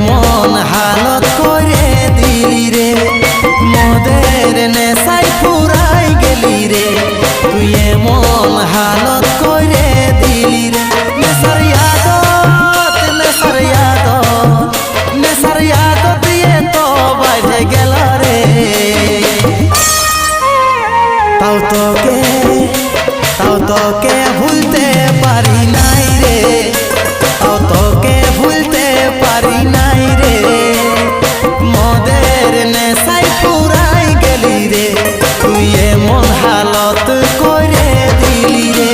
এমন হালত করে দিলি রে, মদের নেশাই ফুরাই গেলি রে, তুই এমন হালত করে দিলি রে। নেশার আদত, নেশার আদত, নেশার আদত দিয়ে তো বাইরে গেল রে। তাও তোকে ভুলতে পারি নাই রে, তাও তোকে ভুলতে পারি নাই রে, মদের নেশাই পুরাই গেলি রে, তুই এমন হালত করে দিলি রে।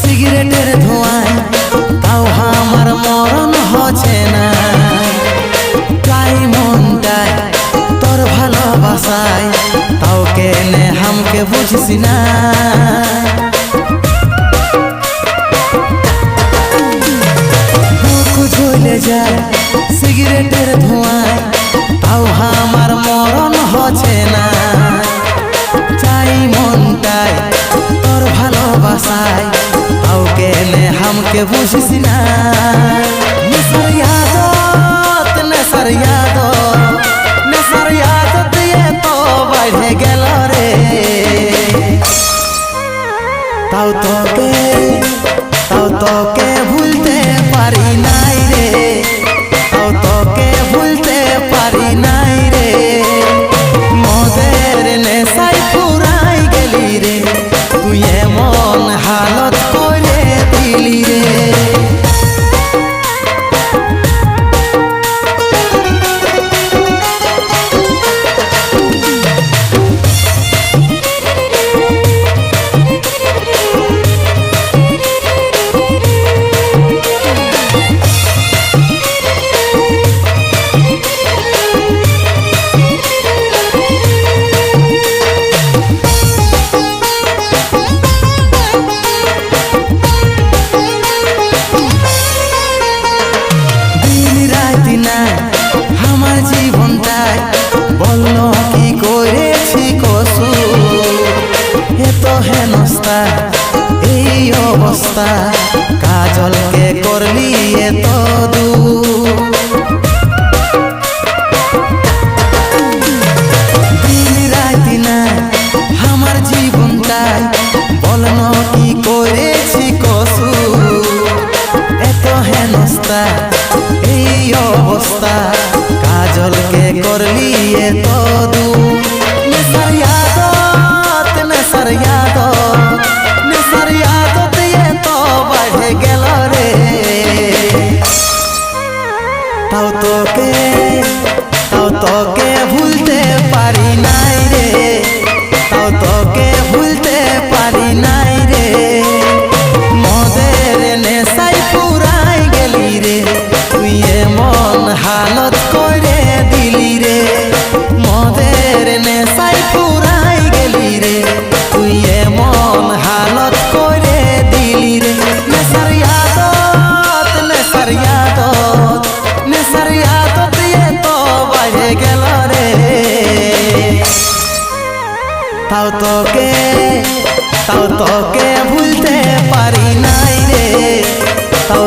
সিগারেটের ধোঁয়ায় তাও আমার মরণ হচ্ছে না, তাই মনটায় তোর ভালোবাসায় তাও কেনে হামকে বুঝিস না। বুক জ্বলে যায় সিগারেটের ধোঁয়ায় তাও আমার মরণ হচ্ছে না, চাই মনটায় তোর ভালোবাসায় তাও কেনে হামকে বুঝিস না। নেশার আদত, নেশার আদত, নেশার আদত দিয়ে তো বাইরে গেল রে, তাও তোকে ভুলতে পারি নাই রে, তাও তোকে ভুলতে পারি নাই রে, মদের নেশায় পুরাই গেলি রে, তুই এমন হালত করে দিলি রে। আমার জীবনটাই বললো কি করেছি কসুর, এত হেনস্তা এই অবস্থা, কাজলকে করলি এত দূর। দিন রাতি না আমার জীবনটাই বললো কি করেছি কসুর, এত হেনস্তা এই অবস্থা, কাজলকে করলি এত দূর। নেশার আদত, নেশার আদত, নেশার আদত দিয়ে তো বাইরে গেল রে, তাও তোকে ভুলতে পারি নাই রে, তাও তোকে ভুলতে পারি নাই রে, মদের নেশায় পুরাই গেলি রে, তুই এমন হালত করে দিলি রে, মদের নেশায় পুরাই গেলি রে, তুই এমন হালত করে দিলি রে। নেশার আদত, নেশার আদত, নেশার আদত দিয়ে তো বাইরে গেল রে, তাও তোকে ভুলতে পারি নাই রে, তাও